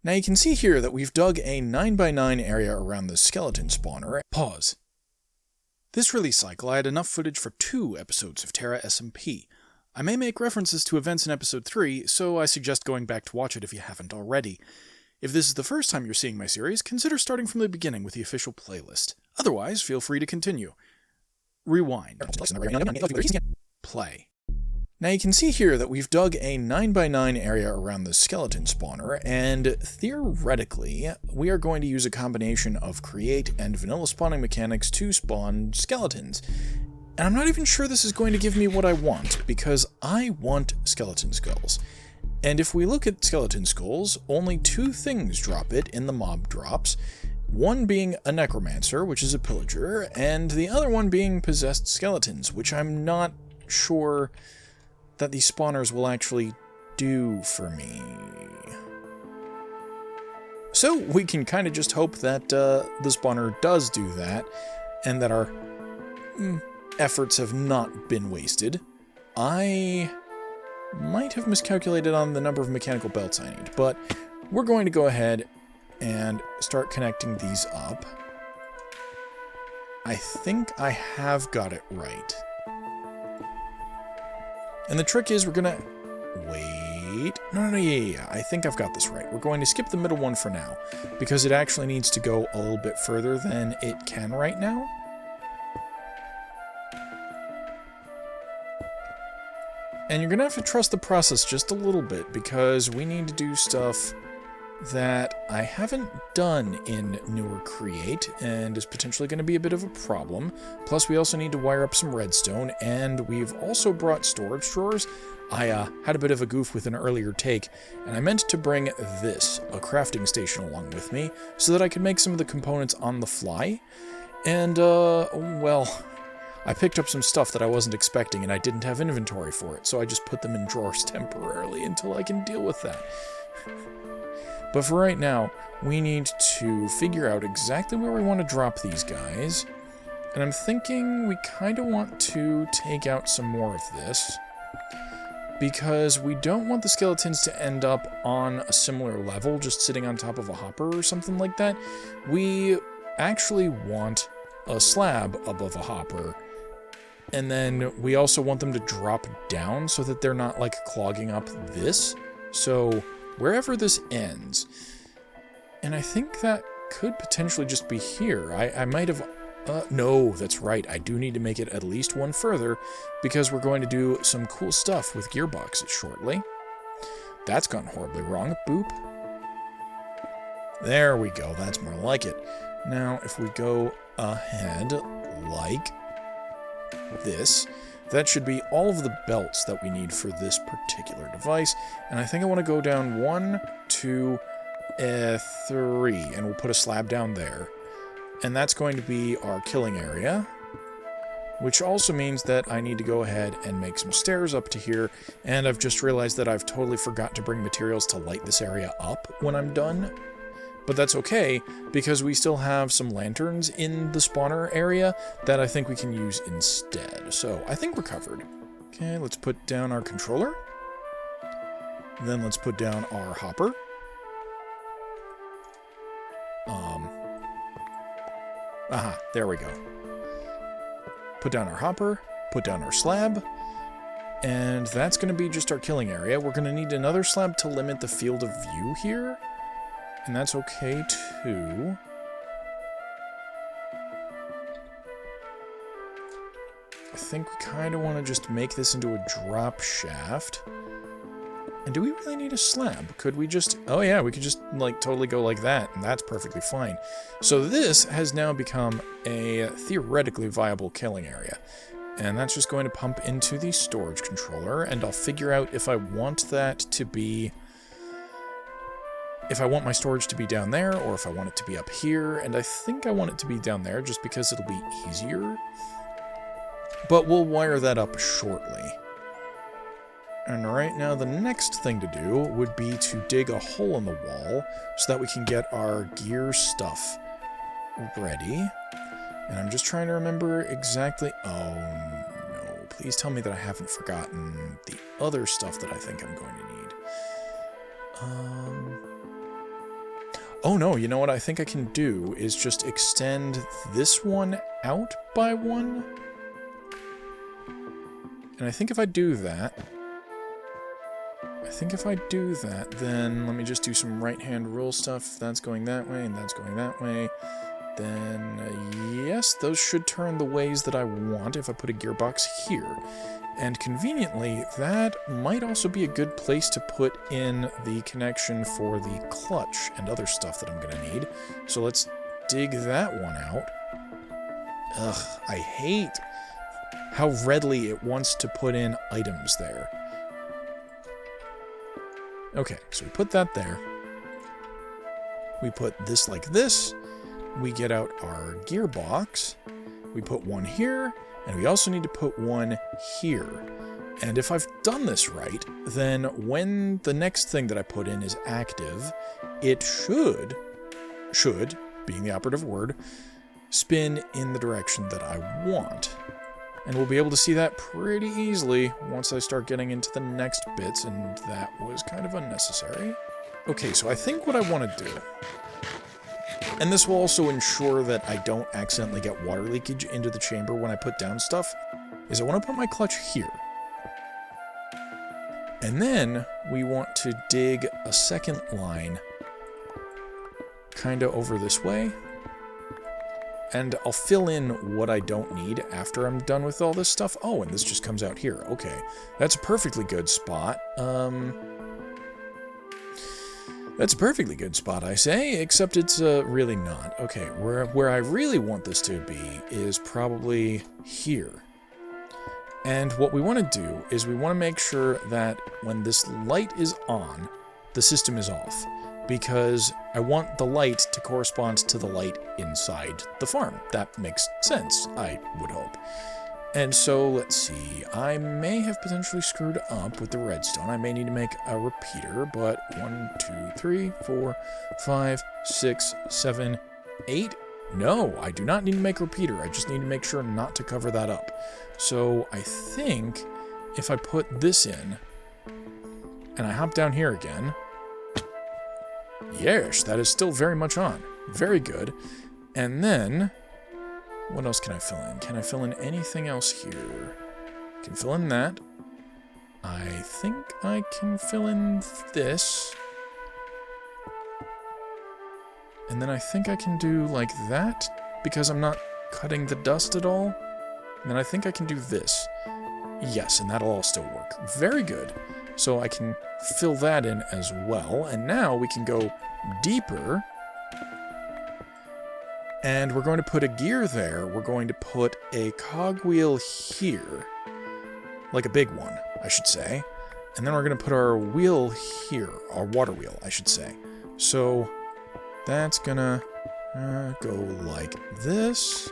Now you can see here that we've dug a 9x9 area around the skeleton spawner. Pause. This release cycle I had enough footage for 2 episodes of TEYARA SMP. I may make references to events in episode 3, so I suggest going back to watch it if you haven't already. If this is the first time you're seeing my series, consider starting from the beginning with the official playlist. Otherwise, feel free to continue. Rewind. Play. Now you can see here that we've dug a 9x9 area around the skeleton spawner, and theoretically, we are going to use a combination of Create and Vanilla spawning mechanics to spawn skeletons. And I'm not even sure this is going to give me what I want, because I want skeleton skulls. And if we look at skeleton skulls, only 2 things drop it in the mob drops. One being a necromancer, which is a pillager, and the other one being possessed skeletons, which I'm not sure that these spawners will actually do for me. So we can kind of just hope that the spawner does do that, and that our efforts have not been wasted. I might have miscalculated on the number of mechanical belts I need, but we're going to go ahead and start connecting these up. I think I have got it right. And the trick is we're gonna... Wait... No, yeah. I think I've got this right. We're going to skip the middle one for now, because it actually needs to go a little bit further than it can right now. And you're gonna have to trust the process just a little bit, because we need to do stuff that I haven't done in newer Create, and is potentially going to be a bit of a problem. Plus, we also need to wire up some redstone, and we've also brought storage drawers. I had a bit of a goof with an earlier take, and I meant to bring this, a crafting station, along with me, so that I could make some of the components on the fly. And, well, I picked up some stuff that I wasn't expecting, and I didn't have inventory for it, so I just put them in drawers temporarily until I can deal with that. But for right now, we need to figure out exactly where we want to drop these guys. And I'm thinking we kind of want to take out some more of this, because we don't want the skeletons to end up on a similar level, just sitting on top of a hopper or something like that. We actually want a slab above a hopper, and then we also want them to drop down so that they're not, like, clogging up this. So wherever this ends, and I think that could potentially just be here. I might have... no, that's right. I do need to make it at least one further, because we're going to do some cool stuff with Gearboxes shortly. That's gone horribly wrong. Boop. There we go. That's more like it. Now, if we go ahead like this, that should be all of the belts that we need for this particular device. And I think I want to go down 1, 2, 3, and we'll put a slab down there. And that's going to be our killing area, which also means that I need to go ahead and make some stairs up to here. And I've just realized that I've totally forgot to bring materials to light this area up when I'm done. But that's okay, because we still have some lanterns in the spawner area that I think we can use instead. So I think we're covered. Okay, let's put down our controller. Then let's put down our hopper. There we go. Put down our hopper, put down our slab, and that's going to be just our killing area. We're going to need another slab to limit the field of view here. And that's okay, too. I think we kind of want to just make this into a drop shaft. And do we really need a slab? Could we just... Oh yeah, we could just, like, totally go like that, and that's perfectly fine. So this has now become a theoretically viable killing area. And that's just going to pump into the storage controller, and I'll figure out if I want that to be... If I want my storage to be down there, or if I want it to be up here, and I think I want it to be down there just because it'll be easier. But we'll wire that up shortly. And right now, the next thing to do would be to dig a hole in the wall so that we can get our gear stuff ready. And I'm just trying to remember exactly... Oh, no. Please tell me that I haven't forgotten the other stuff that I think I'm going to need. Oh no, you know what I think I can do is just extend this one out by one. And I think if I do that, then let me just do some right-hand rule stuff. That's going that way, and that's going that way. Then, yes, those should turn the ways that I want if I put a gearbox here. And conveniently, that might also be a good place to put in the connection for the clutch and other stuff that I'm going to need. So let's dig that one out. Ugh, I hate how readily it wants to put in items there. Okay, so we put that there. We put this like this. We get out our gearbox. We put one here, and we also need to put one here. And if I've done this right, then when the next thing that I put in is active, it should, being the operative word, spin in the direction that I want. And we'll be able to see that pretty easily once I start getting into the next bits, and that was kind of unnecessary. Okay, so I think what I want to do, and this will also ensure that I don't accidentally get water leakage into the chamber when I put down stuff, is I want to put my clutch here. And then we want to dig a second line kind of over this way. And I'll fill in what I don't need after I'm done with all this stuff. Oh, and this just comes out here. Okay, that's a perfectly good spot. That's a perfectly good spot, I say, except it's really not. Okay, where I really want this to be is probably here. And what we want to do is we want to make sure that when this light is on, the system is off. Because I want the light to correspond to the light inside the farm. That makes sense, I would hope. And so, let's see, I may have potentially screwed up with the redstone. I may need to make a repeater, but 1, 2, 3, 4, 5, 6, 7, 8. No, I do not need to make a repeater. I just need to make sure not to cover that up. So I think if I put this in, and I hop down here again, yes, that is still very much on. Very good. And then, what else can I fill in? Can I fill in anything else here? I can fill in that. I think I can fill in this. And then I think I can do like that, because I'm not cutting the dust at all. And then I think I can do this. Yes, and that'll all still work. Very good. So I can fill that in as well. And now we can go deeper. And we're going to put a gear there. We're going to put a cogwheel here. Like a big one, I should say. And then we're going to put our wheel here. Our water wheel, I should say. So that's going to go like this.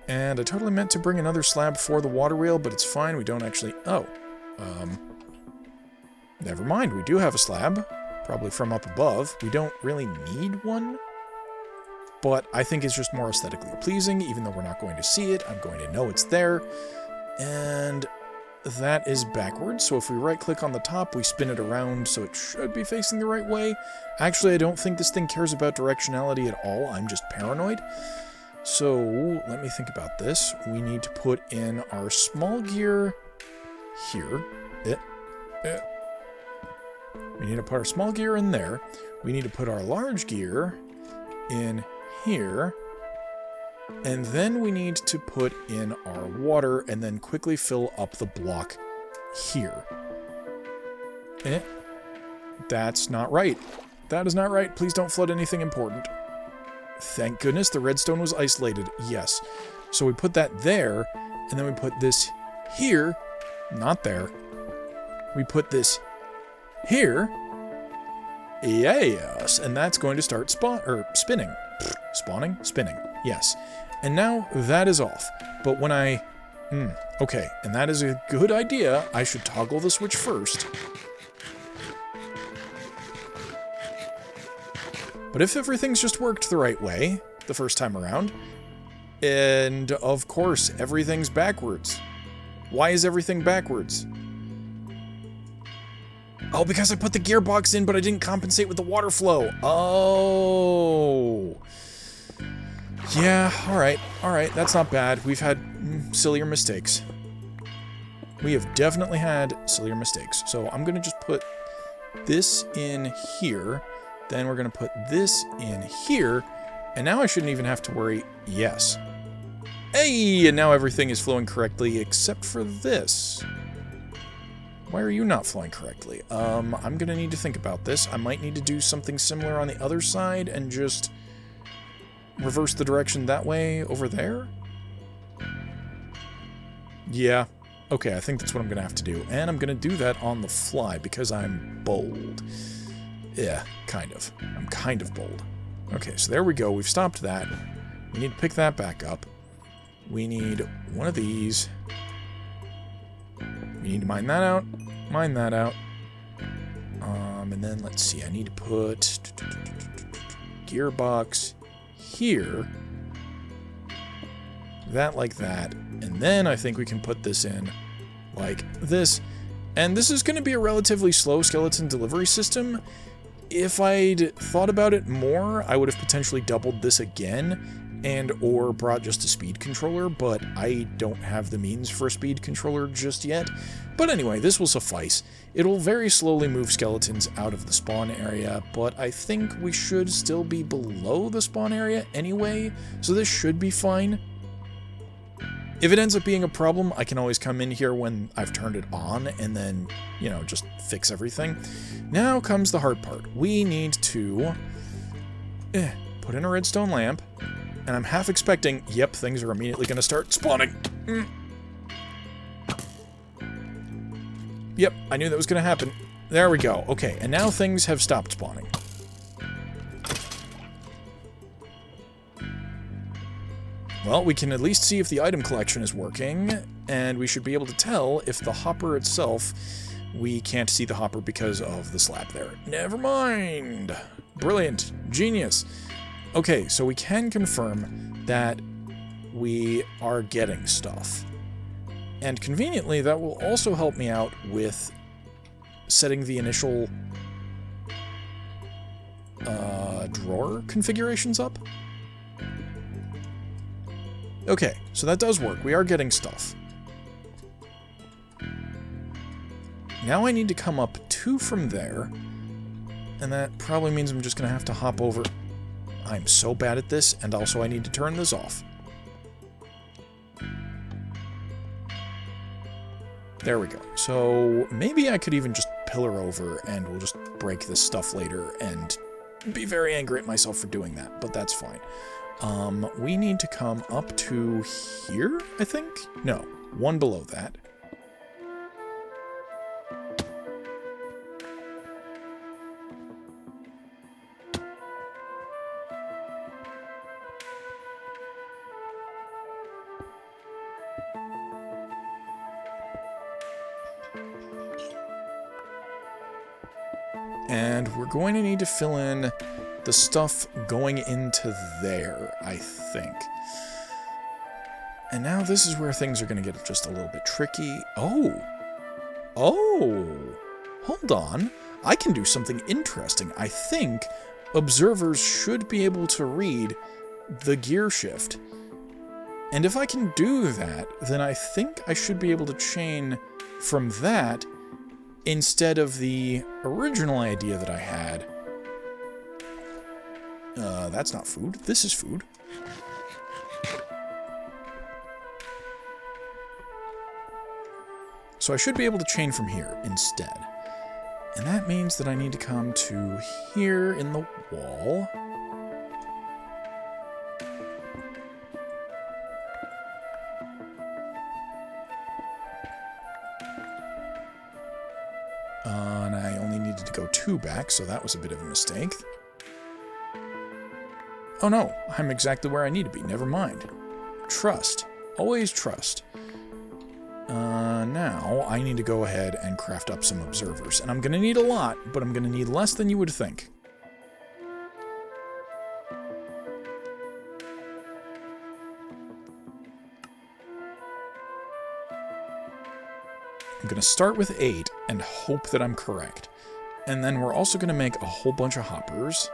And I totally meant to bring another slab for the water wheel, but it's fine. We don't actually... Oh. Never mind. We do have a slab. Probably from up above. We don't really need one. But I think it's just more aesthetically pleasing, even though we're not going to see it. I'm going to know it's there. And that is backwards. So if we right-click on the top, we spin it around, so it should be facing the right way. Actually, I don't think this thing cares about directionality at all. I'm just paranoid. So let me think about this. We need to put in our small gear here. We need to put our small gear in there. We need to put our large gear in here. And then we need to put in our water and then quickly fill up the block here. That's not right. That is not right. Please don't flood anything important. Thank goodness the redstone was isolated. Yes. So we put that there, and then we put this here. Not there. We put this here. Yes. And that's going to start spinning. Spawning? Spinning. Yes. And now that is off. But when I... okay. And that is a good idea. I should toggle the switch first. But if everything's just worked the right way the first time around, and of course everything's backwards. Why is everything backwards? Oh, because I put the gearbox in, but I didn't compensate with the water flow. Oh. Yeah, alright, that's not bad. We've had sillier mistakes. We have definitely had sillier mistakes. So I'm going to just put this in here. Then we're going to put this in here. And now I shouldn't even have to worry. Yes. Hey, and now everything is flowing correctly except for this. Why are you not flowing correctly? I'm going to need to think about this. I might need to do something similar on the other side and just reverse the direction that way over there? Yeah. Okay, I think that's what I'm going to have to do. And I'm going to do that on the fly because I'm bold. Yeah, kind of. I'm kind of bold. Okay, so there we go. We've stopped that. We need to pick that back up. We need one of these. We need to mine that out. Mine that out. And then let's see. I need to put gearbox here. That like that. And then I think we can put this in like this. And this is going to be a relatively slow skeleton delivery system. If I'd thought about it more, I would have potentially doubled this again and or brought just a speed controller, but I don't have the means for a speed controller just yet. But anyway, this will suffice. It'll very slowly move skeletons out of the spawn area, but I think we should still be below the spawn area anyway, so this should be fine. If it ends up being a problem, I can always come in here when I've turned it on and then, you know, just fix everything. Now comes the hard part. We need to put in a redstone lamp, and I'm half expecting, yep, things are immediately going to start spawning. Yep, I knew that was going to happen. There we go. Okay, and now things have stopped spawning. Well, we can at least see if the item collection is working, and we should be able to tell if the hopper itself, we can't see the hopper because of the slab there. Never mind! Brilliant. Genius. Okay, so we can confirm that we are getting stuff. And conveniently, that will also help me out with setting the initial drawer configurations up. Okay, so that does work. We are getting stuff. Now I need to come up 2 from there, and that probably means I'm just going to have to hop over. I'm so bad at this, and also I need to turn this off. There we go. So maybe I could even just pillar over, and we'll just break this stuff later, and be very angry at myself for doing that, but that's fine. We need to come up to here, I think? No, 1 below that. And we're going to need to fill in the stuff going into there, I think. And now this is where things are going to get just a little bit tricky. Oh, hold on. I can do something interesting. I think observers should be able to read the gear shift. And if I can do that, then I think I should be able to chain from that instead of the original idea that I had. That's not food. This is food. So I should be able to chain from here instead. And that means that I need to come to here in the wall. And I only needed to go 2 back, so that was a bit of a mistake. Oh no, I'm exactly where I need to be. Never mind. Trust. Always trust. Now I need to go ahead and craft up some observers. And I'm going to need a lot, but I'm going to need less than you would think. I'm going to start with 8 and hope that I'm correct. And then we're also going to make a whole bunch of hoppers.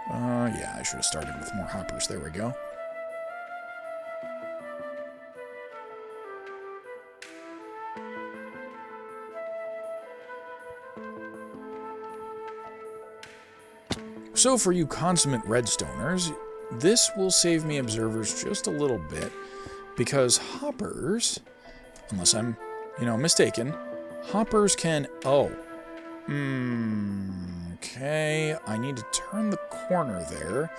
Yeah, I should have started with more hoppers. There we go. So for you consummate redstoners, this will save me observers just a little bit, because hoppers, unless I'm, mistaken, hoppers can... Okay, I need to turn the corner there,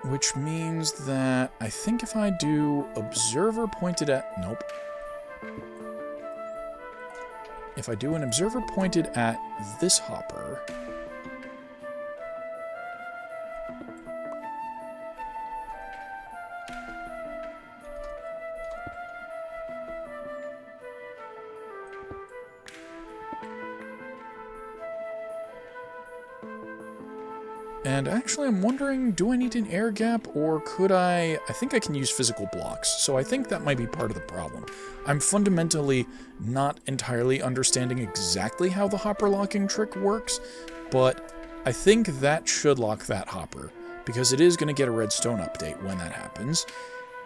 which means that I think if I do observer pointed at... Nope. If I do an observer pointed at this hopper... And actually, I'm wondering, do I need an air gap, or could I think I can use physical blocks, so I think that might be part of the problem. I'm fundamentally not entirely understanding exactly how the hopper locking trick works, but I think that should lock that hopper, because it is going to get a redstone update when that happens,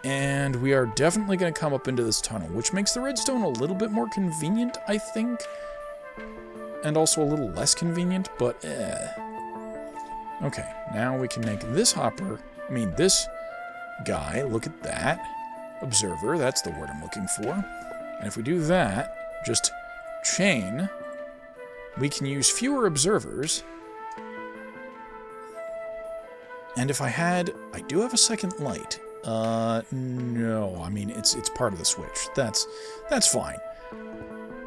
and we are definitely going to come up into this tunnel, which makes the redstone a little bit more convenient, I think, and also a little less convenient, but Okay, now we can make this hopper, this guy, look at that. Observer, that's the word I'm looking for. And if we do that, just chain, we can use fewer observers. And if I do have a second light. No, it's part of the switch. That's fine.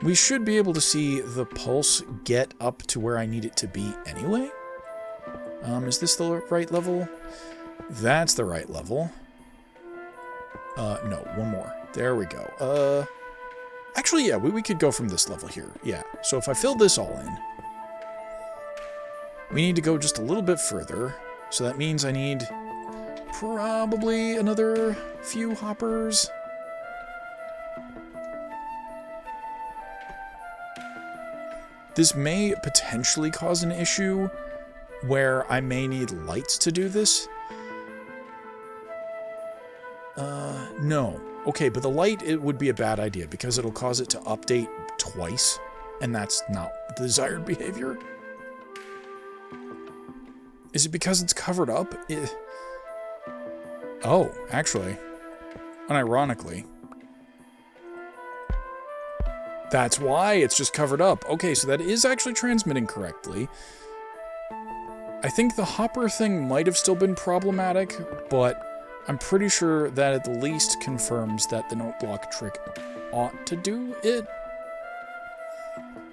We should be able to see the pulse get up to where I need it to be anyway. Is this the right level? That's the right level. No, one more. There we go. Actually, yeah, we could go from this level here. Yeah, so if I fill this all in, we need to go just a little bit further. So that means I need probably another few hoppers. This may potentially cause an issue where I may need lights to do this. No. Okay, but the light, it would be a bad idea because it'll cause it to update twice, and that's not the desired behavior. Is it because it's covered up? Oh, actually, unironically, that's why it's just covered up. Okay, so that is actually transmitting correctly. I think the hopper thing might have still been problematic, but I'm pretty sure that at the least confirms that the note block trick ought to do it.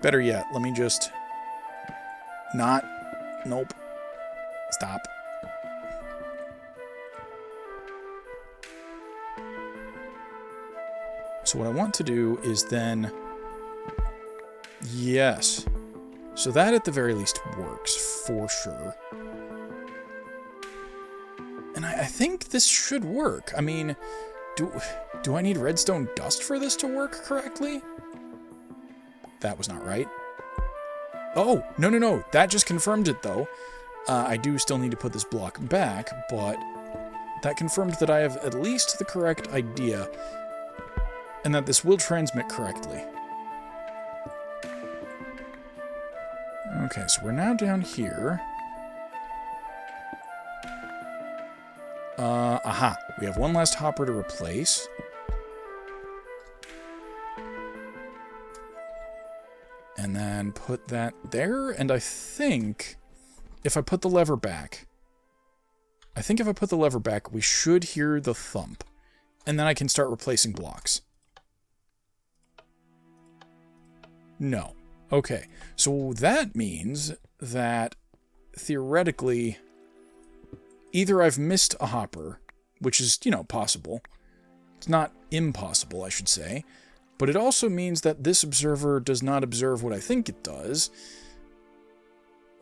Better yet, let me just not... Nope. Stop. So what I want to do is then... Yes. So that at the very least works, for sure. And I think this should work. I mean, do I need redstone dust for this to work correctly? That was not right. Oh, no. That just confirmed it, though. I do still need to put this block back, but that confirmed that I have at least the correct idea and that this will transmit correctly. Okay, so we're now down here. Aha. We have one last hopper to replace. And then put that there, and I think if I put the lever back, we should hear the thump. And then I can start replacing blocks. No. Okay, so that means that theoretically, either I've missed a hopper, which is, possible. It's not impossible, I should say. But it also means that this observer does not observe what I think it does.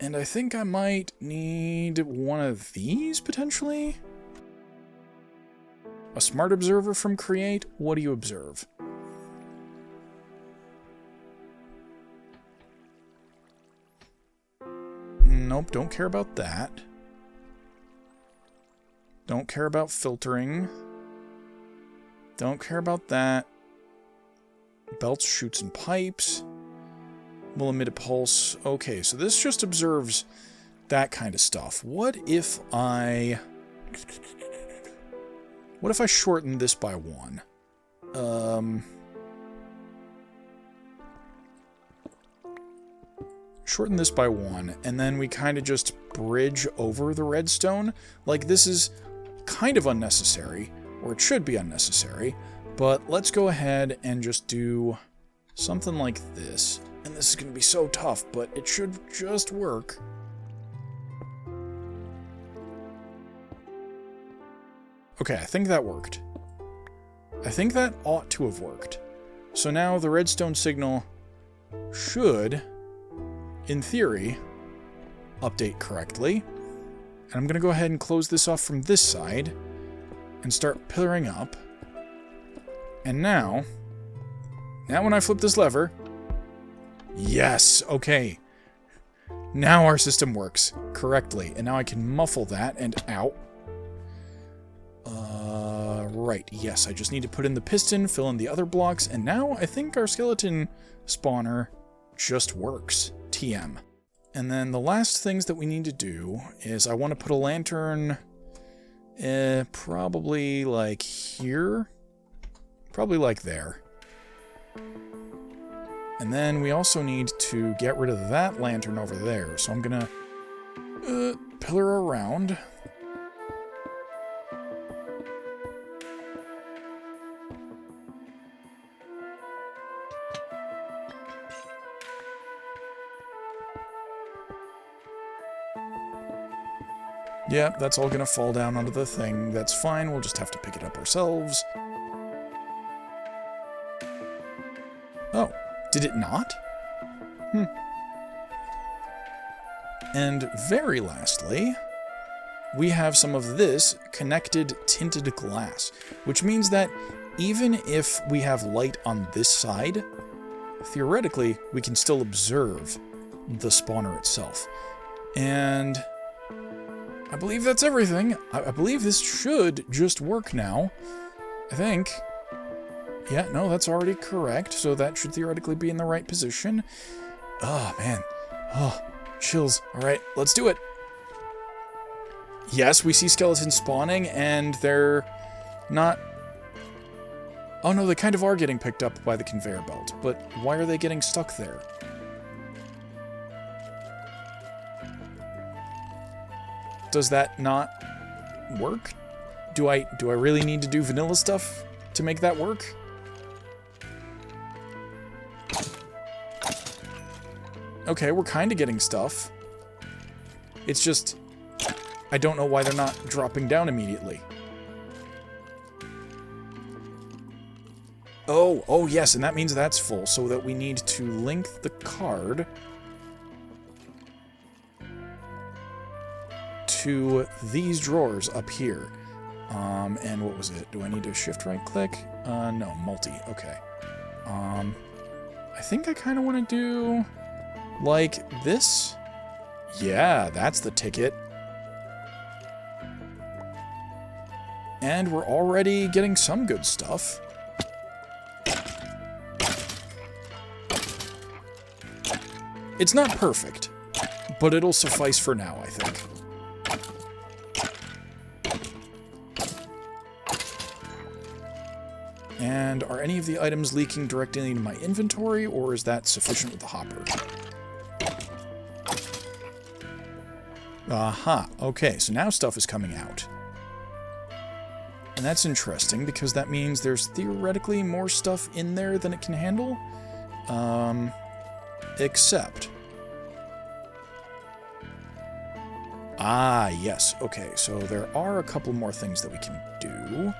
And I think I might need one of these, potentially? A smart observer from Create? What do you observe? Nope, don't care about that. Don't care about filtering. Don't care about that. Belts, chutes, and pipes. Will emit a pulse. Okay, so this just observes that kind of stuff. What if I shorten this by 1? Shorten this by 1, and then we kind of just bridge over the redstone. Like, this is kind of unnecessary, or it should be unnecessary, but let's go ahead and just do something like this. And this is going to be so tough, but it should just work. Okay, I think that worked. I think that ought to have worked. So now the redstone signal should, in theory, update correctly. And I'm going to go ahead and close this off from this side and start pillaring up. And now when I flip this lever, yes, okay. Now our system works correctly. And now I can muffle that and out. Right, yes, I just need to put in the piston, fill in the other blocks, and now I think our skeleton spawner just works. TM. And then the last things that we need to do is I want to put a lantern probably like here. Probably like there. And then we also need to get rid of that lantern over there. So I'm going to pillar around. Yeah, that's all gonna fall down onto the thing. That's fine, we'll just have to pick it up ourselves. Oh, did it not? And very lastly, we have some of this connected tinted glass, which means that even if we have light on this side, theoretically, we can still observe the spawner itself. And I believe that's everything. I believe this should just work now. I think. Yeah, no, that's already correct. So that should theoretically be in the right position. Oh, man. Oh, chills. All right, let's do it. Yes, we see skeletons spawning, and they're not... Oh, no, they kind of are getting picked up by the conveyor belt. But why are they getting stuck there? Does that not work? Do I really need to do vanilla stuff to make that work? Okay, we're kind of getting stuff. It's just, I don't know why they're not dropping down immediately. Oh yes, and that means that's full, so that we need to link the card to these drawers up here. And what was it? Do I need to shift right click? No, multi. Okay. I think I kind of want to do like this. Yeah, that's the ticket. And we're already getting some good stuff. It's not perfect, but it'll suffice for now, I think. And are any of the items leaking directly into my inventory, or is that sufficient with the hopper? Aha, okay, so now stuff is coming out. And that's interesting, because that means there's theoretically more stuff in there than it can handle. Except... Ah, yes, okay, so there are a couple more things that we can do.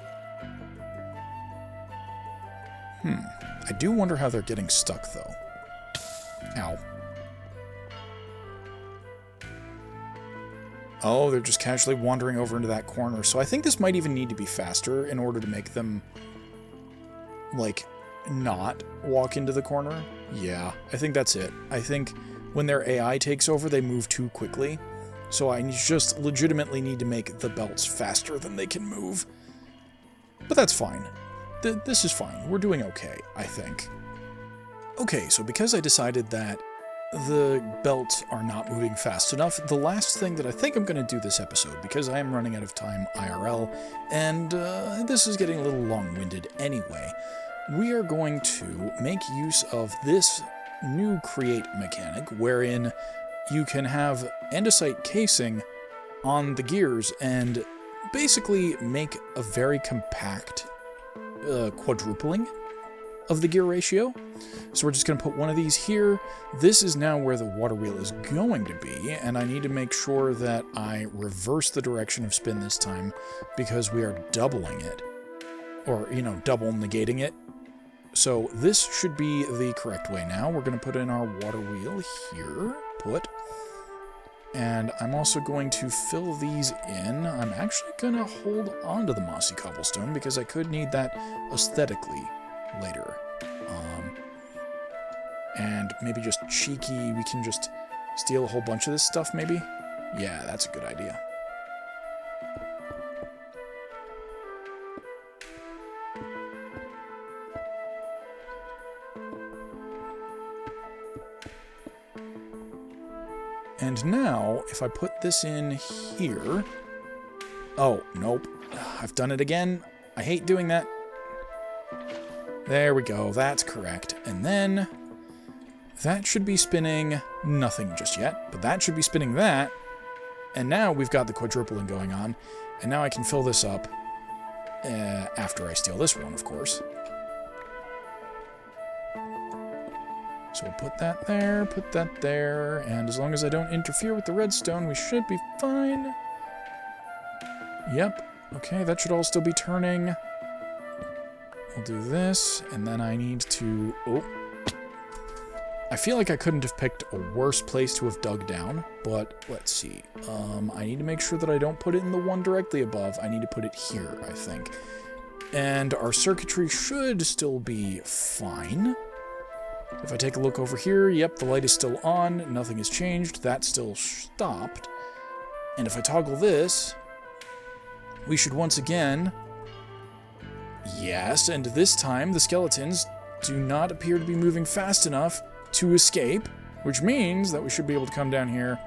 I do wonder how they're getting stuck, though. Ow. Oh, they're just casually wandering over into that corner. So I think this might even need to be faster in order to make them, like, not walk into the corner. Yeah, I think that's it. I think when their AI takes over, they move too quickly. So I just legitimately need to make the belts faster than they can move. But that's fine. This is fine. We're doing okay, I think. Okay, so because I decided that the belts are not moving fast enough, the last thing that I think I'm going to do this episode, because I am running out of time IRL, and this is getting a little long-winded anyway, we are going to make use of this new Create mechanic, wherein you can have andesite casing on the gears and basically make a very compact quadrupling of the gear ratio. So we're just going to put one of these here. This is now where the water wheel is going to be, and I need to make sure that I reverse the direction of spin this time because we are doubling it. Or, you know, double negating it. So this should be the correct way now. We're going to put in our water wheel here. Put. And I'm also going to fill these in. I'm actually going to hold on to the mossy cobblestone because I could need that aesthetically later. And maybe just cheeky, we can just steal a whole bunch of this stuff, maybe? Yeah, that's a good idea. And now, if I put this in here... Oh, nope. I've done it again. I hate doing that. There we go. That's correct. And then... that should be spinning nothing just yet, but that should be spinning that. And now we've got the quadrupling going on. And now I can fill this up after I steal this one, of course. So we'll put that there, and as long as I don't interfere with the redstone, we should be fine. Yep. Okay, that should all still be turning. We'll do this, and then I need to... Oh. I feel like I couldn't have picked a worse place to have dug down, but let's see. I need to make sure that I don't put it in the one directly above. I need to put it here, I think. And our circuitry should still be fine. If I take a look over here, yep, the light is still on, nothing has changed, that's still stopped. And if I toggle this, we should once again... Yes, and this time the skeletons do not appear to be moving fast enough to escape, which means that we should be able to come down here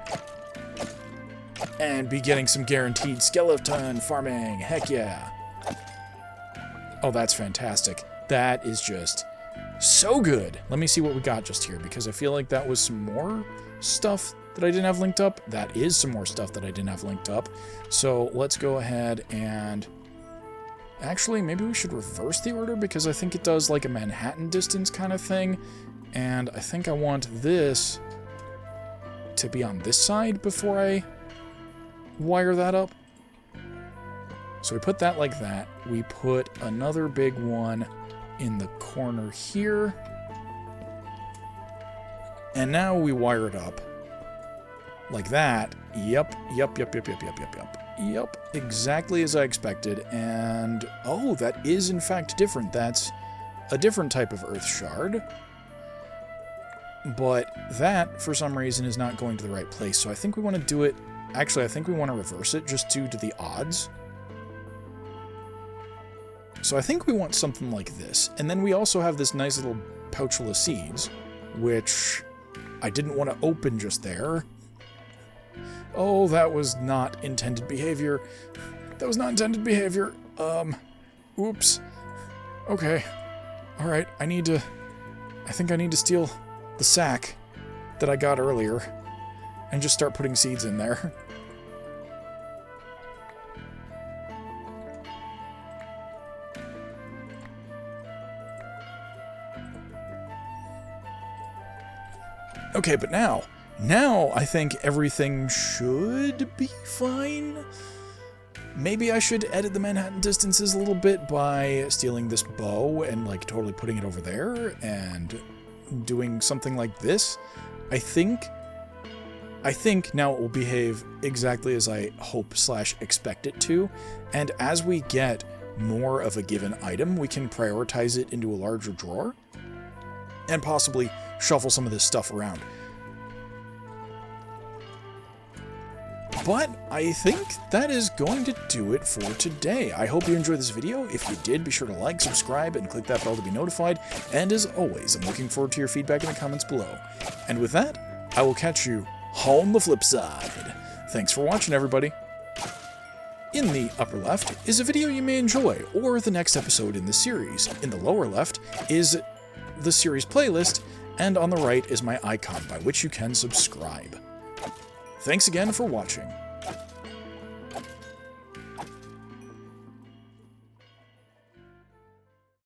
and be getting some guaranteed skeleton farming. Heck yeah. Oh, that's fantastic. That is just... so good. Let me see what we got just here, because I feel like that was some more stuff that I didn't have linked up. That is some more stuff that I didn't have linked up. So let's go ahead and... Actually, maybe we should reverse the order, because I think it does like a Manhattan distance kind of thing. And I think I want this to be on this side before I wire that up. So we put that like that. We put another big one in the corner here. And now we wire it up like that. Yep, exactly as I expected. And oh, that is in fact different. That's a different type of earth shard. But that, for some reason, is not going to the right place. So I think we want to do it... Actually, I think we want to reverse it just due to the odds. So I think we want something like this. And then we also have this nice little pouch full of seeds, which I didn't want to open just there. Oh, that was not intended behavior. That was not intended behavior. Oops. Okay. Alright, I think I need to steal the sack that I got earlier and just start putting seeds in there. Okay, but now I think everything should be fine. Maybe I should edit the Manhattan distances a little bit by stealing this bow and like totally putting it over there and doing something like this. I think I think now it will behave exactly as I hope/expect it to, and as we get more of a given item, we can prioritize it into a larger drawer, and possibly shuffle some of this stuff around. But I think that is going to do it for today. I hope you enjoyed this video. If you did, be sure to like, subscribe, and click that bell to be notified. And as always, I'm looking forward to your feedback in the comments below. And with that, I will catch you on the flip side. Thanks for watching, everybody. In the upper left is a video you may enjoy, or the next episode in the series. In the lower left is the series playlist, and on the right is my icon by which you can subscribe. Thanks again for watching.